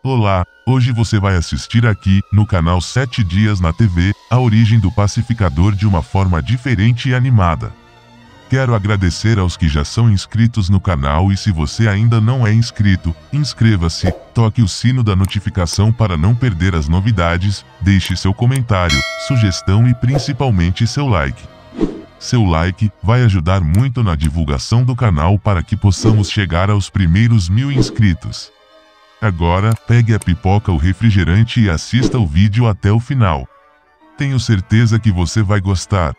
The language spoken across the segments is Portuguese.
Olá, hoje você vai assistir aqui, no canal 7 Dias na TV, a origem do pacificador de uma forma diferente e animada. Quero agradecer aos que já são inscritos no canal e se você ainda não é inscrito, inscreva-se, toque o sino da notificação para não perder as novidades, deixe seu comentário, sugestão e principalmente seu like. Seu like vai ajudar muito na divulgação do canal para que possamos chegar aos primeiros 1000 inscritos. Agora, pegue a pipoca ou refrigerante e assista o vídeo até o final. Tenho certeza que você vai gostar.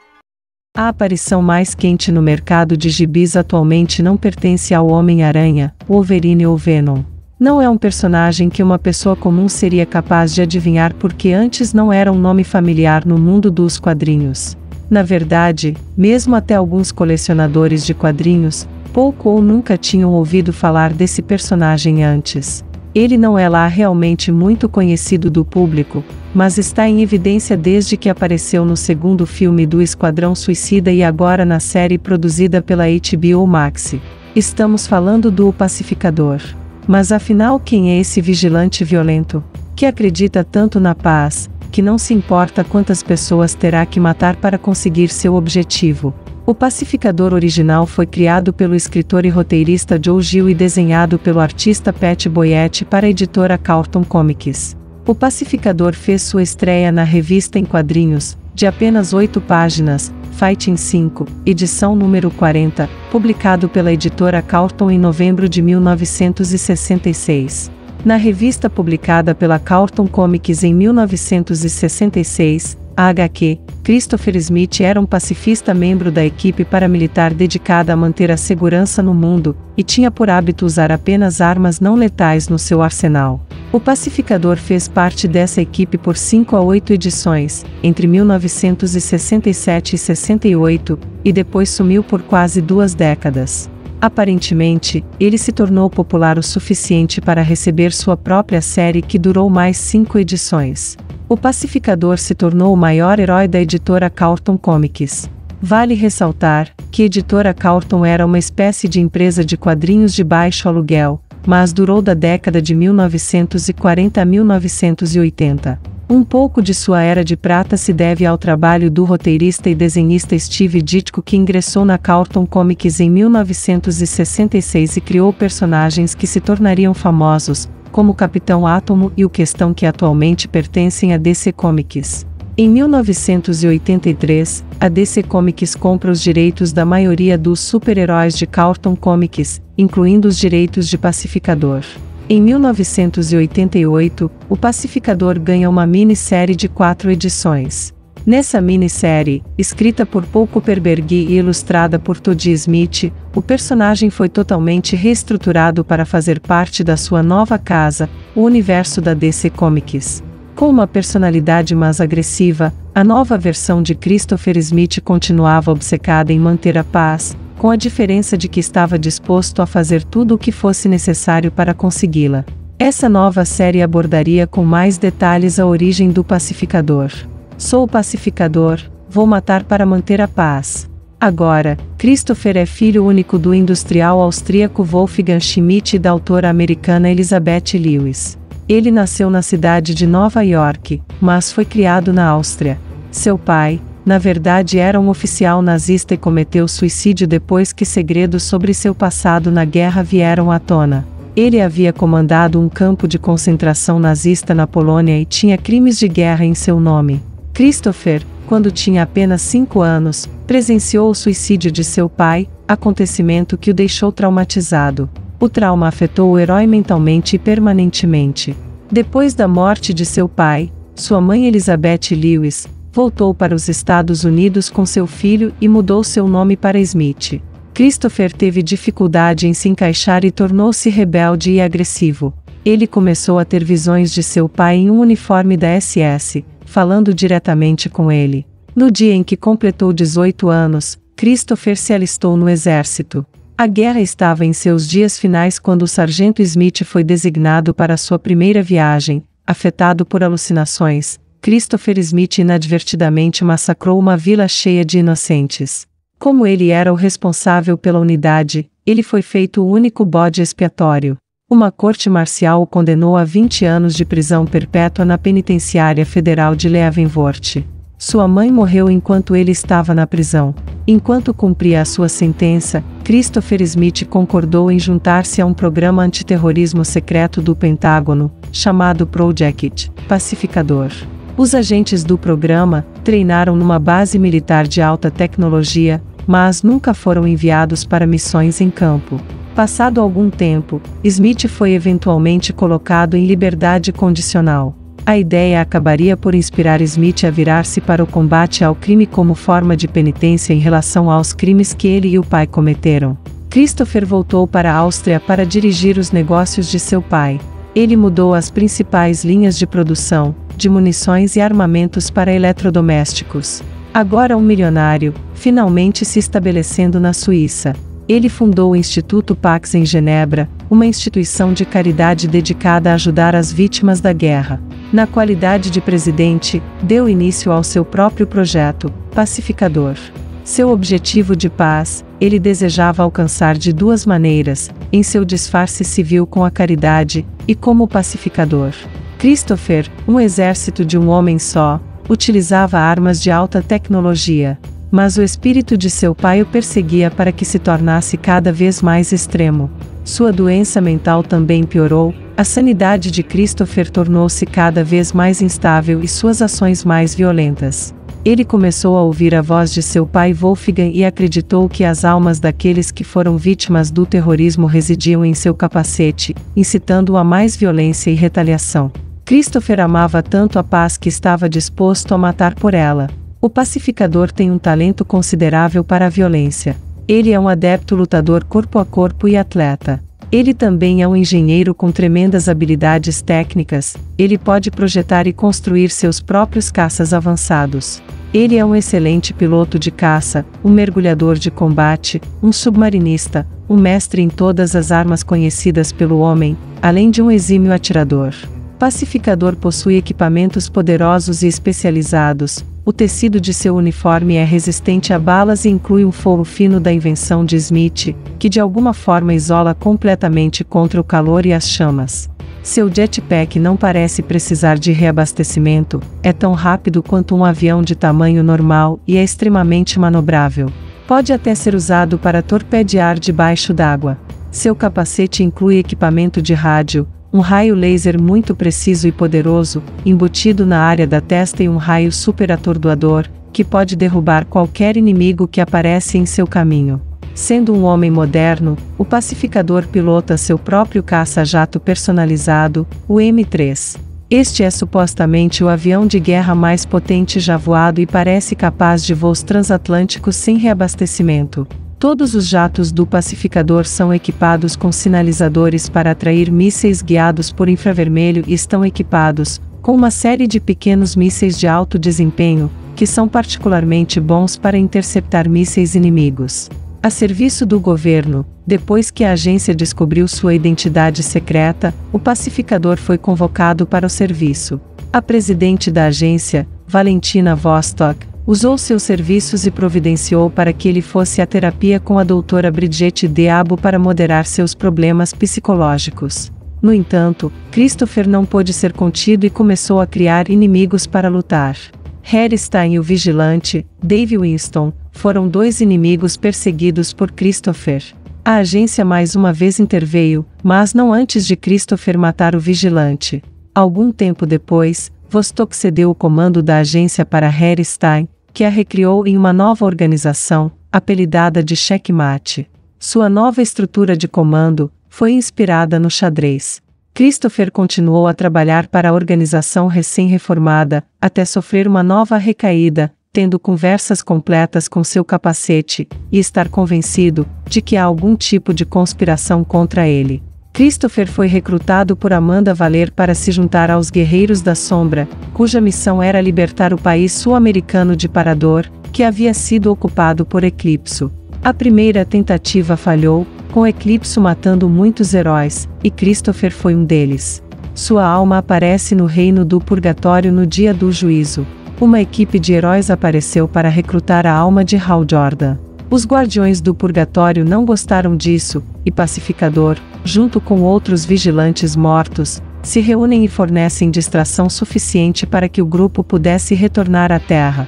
A aparição mais quente no mercado de gibis atualmente não pertence ao Homem-Aranha, Wolverine ou Venom. Não é um personagem que uma pessoa comum seria capaz de adivinhar porque antes não era um nome familiar no mundo dos quadrinhos. Na verdade, mesmo até alguns colecionadores de quadrinhos, pouco ou nunca tinham ouvido falar desse personagem antes. Ele não é lá realmente muito conhecido do público, mas está em evidência desde que apareceu no segundo filme do Esquadrão Suicida e agora na série produzida pela HBO Max. Estamos falando do O Pacificador. Mas afinal, quem é esse vigilante violento, que acredita tanto na paz, que não se importa quantas pessoas terá que matar para conseguir seu objetivo? O Pacificador original foi criado pelo escritor e roteirista Joe Gill e desenhado pelo artista Pat Boyette para a editora Carlton Comics. O Pacificador fez sua estreia na revista em quadrinhos, de apenas 8 páginas, Fighting 5, edição número 40, publicado pela editora Carlton em novembro de 1966. Na revista publicada pela Carlton Comics em 1966, a HQ, Christopher Smith era um pacifista membro da equipe paramilitar dedicada a manter a segurança no mundo, e tinha por hábito usar apenas armas não letais no seu arsenal. O Pacificador fez parte dessa equipe por 5 a 8 edições, entre 1967 e 68, e depois sumiu por quase 2 décadas. Aparentemente, ele se tornou popular o suficiente para receber sua própria série que durou mais 5 edições. O Pacificador se tornou o maior herói da editora Carlton Comics. Vale ressaltar que a editora Carlton era uma espécie de empresa de quadrinhos de baixo aluguel, mas durou da década de 1940 a 1980. Um pouco de sua era de prata se deve ao trabalho do roteirista e desenhista Steve Ditko, que ingressou na Carlton Comics em 1966 e criou personagens que se tornariam famosos, como o Capitão Átomo e o Questão, que atualmente pertencem à DC Comics. Em 1983, a DC Comics compra os direitos da maioria dos super-heróis de Carlton Comics, incluindo os direitos de Pacificador. Em 1988, o Pacificador ganha uma minissérie de 4 edições. Nessa minissérie, escrita por Paul Kupperberg e ilustrada por Todd Smith, o personagem foi totalmente reestruturado para fazer parte da sua nova casa, o universo da DC Comics. Com uma personalidade mais agressiva, a nova versão de Christopher Smith continuava obcecada em manter a paz, com a diferença de que estava disposto a fazer tudo o que fosse necessário para consegui-la. Essa nova série abordaria com mais detalhes a origem do Pacificador. Sou o Pacificador, vou matar para manter a paz. Agora, Christopher é filho único do industrial austríaco Wolfgang Schmidt e da autora americana Elizabeth Lewis. Ele nasceu na cidade de Nova York, mas foi criado na Áustria. Seu pai, na verdade, era um oficial nazista e cometeu suicídio depois que segredos sobre seu passado na guerra vieram à tona. Ele havia comandado um campo de concentração nazista na Polônia e tinha crimes de guerra em seu nome. Christopher, quando tinha apenas 5 anos, presenciou o suicídio de seu pai, acontecimento que o deixou traumatizado. O trauma afetou o herói mentalmente e permanentemente. Depois da morte de seu pai, sua mãe Elizabeth Lewis voltou para os Estados Unidos com seu filho e mudou seu nome para Smith. Christopher teve dificuldade em se encaixar e tornou-se rebelde e agressivo. Ele começou a ter visões de seu pai em um uniforme da SS, falando diretamente com ele. No dia em que completou 18 anos, Christopher se alistou no exército. A guerra estava em seus dias finais quando o sargento Smith foi designado para sua primeira viagem. Afetado por alucinações, Christopher Smith inadvertidamente massacrou uma vila cheia de inocentes. Como ele era o responsável pela unidade, ele foi feito o único bode expiatório. Uma corte marcial o condenou a 20 anos de prisão perpétua na penitenciária federal de Leavenworth. Sua mãe morreu enquanto ele estava na prisão. Enquanto cumpria a sua sentença, Christopher Smith concordou em juntar-se a um programa antiterrorismo secreto do Pentágono, chamado Project Pacificador. Os agentes do programa treinaram numa base militar de alta tecnologia, mas nunca foram enviados para missões em campo. Passado algum tempo, Smith foi eventualmente colocado em liberdade condicional. A ideia acabaria por inspirar Smith a virar-se para o combate ao crime como forma de penitência em relação aos crimes que ele e o pai cometeram. Christopher voltou para a Áustria para dirigir os negócios de seu pai. Ele mudou as principais linhas de produção, de munições e armamentos para eletrodomésticos. Agora um milionário, finalmente se estabelecendo na Suíça. Ele fundou o Instituto Pax em Genebra, uma instituição de caridade dedicada a ajudar as vítimas da guerra. Na qualidade de presidente, deu início ao seu próprio projeto, Pacificador. Seu objetivo de paz, ele desejava alcançar de duas maneiras, em seu disfarce civil com a caridade, e como pacificador. Christopher, um exército de um homem só, utilizava armas de alta tecnologia. Mas o espírito de seu pai o perseguia para que se tornasse cada vez mais extremo. Sua doença mental também piorou, a sanidade de Christopher tornou-se cada vez mais instável e suas ações mais violentas. Ele começou a ouvir a voz de seu pai Wolfgang e acreditou que as almas daqueles que foram vítimas do terrorismo residiam em seu capacete, incitando-o a mais violência e retaliação. Christopher amava tanto a paz que estava disposto a matar por ela. O pacificador tem um talento considerável para a violência. Ele é um adepto lutador corpo a corpo e atleta. Ele também é um engenheiro com tremendas habilidades técnicas. Ele pode projetar e construir seus próprios caças avançados. Ele é um excelente piloto de caça, um mergulhador de combate, um submarinista, um mestre em todas as armas conhecidas pelo homem, além de um exímio atirador. Pacificador possui equipamentos poderosos e especializados. O tecido de seu uniforme é resistente a balas e inclui um forro fino da invenção de Smith, que de alguma forma isola completamente contra o calor e as chamas. Seu jetpack não parece precisar de reabastecimento, é tão rápido quanto um avião de tamanho normal e é extremamente manobrável. Pode até ser usado para torpedear debaixo d'água. Seu capacete inclui equipamento de rádio, um raio laser muito preciso e poderoso, embutido na área da testa e um raio super atordoador, que pode derrubar qualquer inimigo que aparece em seu caminho. Sendo um homem moderno, o pacificador pilota seu próprio caça-jato personalizado, o M3. Este é supostamente o avião de guerra mais potente já voado e parece capaz de voos transatlânticos sem reabastecimento. Todos os jatos do pacificador são equipados com sinalizadores para atrair mísseis guiados por infravermelho e estão equipados com uma série de pequenos mísseis de alto desempenho, que são particularmente bons para interceptar mísseis inimigos. A serviço do governo, depois que a agência descobriu sua identidade secreta, o pacificador foi convocado para o serviço. A presidente da agência, Valentina Vostok, usou seus serviços e providenciou para que ele fosse à terapia com a doutora Brigitte Deabo para moderar seus problemas psicológicos. No entanto, Christopher não pôde ser contido e começou a criar inimigos para lutar. Harry Stein e o vigilante, Dave Winston, foram dois inimigos perseguidos por Christopher. A agência mais uma vez interveio, mas não antes de Christopher matar o vigilante. Algum tempo depois, Vostok cedeu o comando da agência para Harry Stein, que a recriou em uma nova organização, apelidada de Checkmate. Sua nova estrutura de comando foi inspirada no xadrez. Christopher continuou a trabalhar para a organização recém-reformada, até sofrer uma nova recaída, tendo conversas completas com seu capacete, e estar convencido de que há algum tipo de conspiração contra ele. Christopher foi recrutado por Amanda Waller para se juntar aos Guerreiros da Sombra, cuja missão era libertar o país sul-americano de Parador, que havia sido ocupado por Eclipso. A primeira tentativa falhou, com Eclipso matando muitos heróis, e Christopher foi um deles. Sua alma aparece no reino do Purgatório no dia do juízo. Uma equipe de heróis apareceu para recrutar a alma de Hal Jordan. Os guardiões do purgatório não gostaram disso, e Pacificador, junto com outros vigilantes mortos, se reúnem e fornecem distração suficiente para que o grupo pudesse retornar à Terra.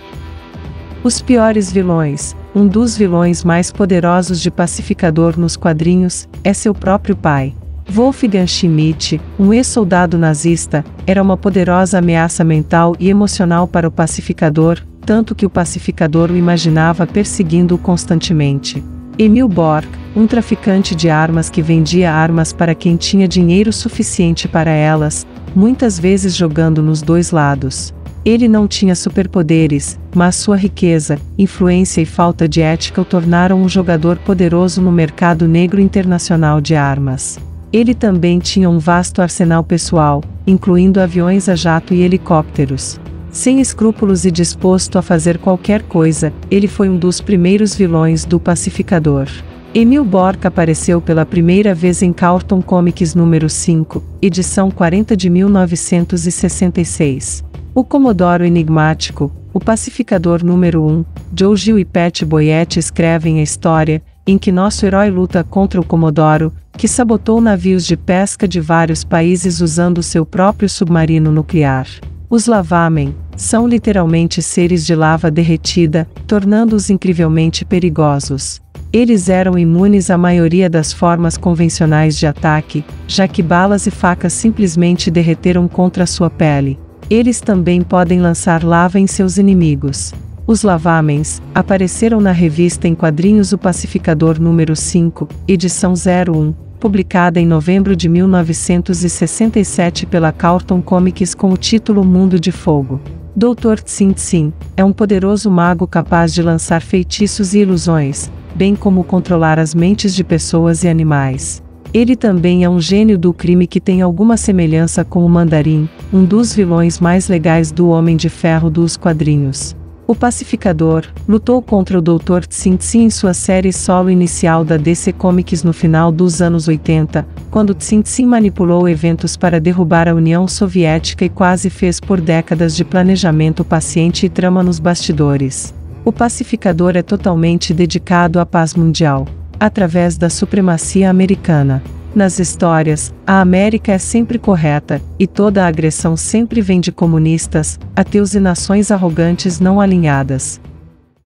Os piores vilões. Um dos vilões mais poderosos de Pacificador nos quadrinhos é seu próprio pai. Wolfgang Schmidt, um ex-soldado nazista, era uma poderosa ameaça mental e emocional para o Pacificador, tanto que o Pacificador o imaginava perseguindo-o constantemente. Emil Borg, um traficante de armas que vendia armas para quem tinha dinheiro suficiente para elas, muitas vezes jogando nos dois lados. Ele não tinha superpoderes, mas sua riqueza, influência e falta de ética o tornaram um jogador poderoso no mercado negro internacional de armas. Ele também tinha um vasto arsenal pessoal, incluindo aviões a jato e helicópteros. Sem escrúpulos e disposto a fazer qualquer coisa, ele foi um dos primeiros vilões do Pacificador. Emil Borg apareceu pela primeira vez em Cartoon Comics número 5, edição 40 de 1966. O Comodoro Enigmático, o Pacificador número 1, Joe Gill e Pat Boyette escrevem a história, em que nosso herói luta contra o Comodoro, que sabotou navios de pesca de vários países usando seu próprio submarino nuclear. Os lavamen são literalmente seres de lava derretida, tornando-os incrivelmente perigosos. Eles eram imunes à maioria das formas convencionais de ataque, já que balas e facas simplesmente derreteram contra sua pele. Eles também podem lançar lava em seus inimigos. Os lavamens apareceram na revista em quadrinhos O Pacificador número 5, edição 01, publicada em novembro de 1967 pela Cartoon Comics com o título Mundo de Fogo. Dr. Tsin é um poderoso mago capaz de lançar feitiços e ilusões, bem como controlar as mentes de pessoas e animais. Ele também é um gênio do crime que tem alguma semelhança com o Mandarim, um dos vilões mais legais do Homem de Ferro dos quadrinhos. O Pacificador lutou contra o Dr. Tsin em sua série solo inicial da DC Comics no final dos anos 80, quando Tsin manipulou eventos para derrubar a União Soviética e quase fez por décadas de planejamento paciente e trama nos bastidores. O Pacificador é totalmente dedicado à paz mundial, através da supremacia americana. Nas histórias, a América é sempre correta, e toda a agressão sempre vem de comunistas, ateus e nações arrogantes não alinhadas.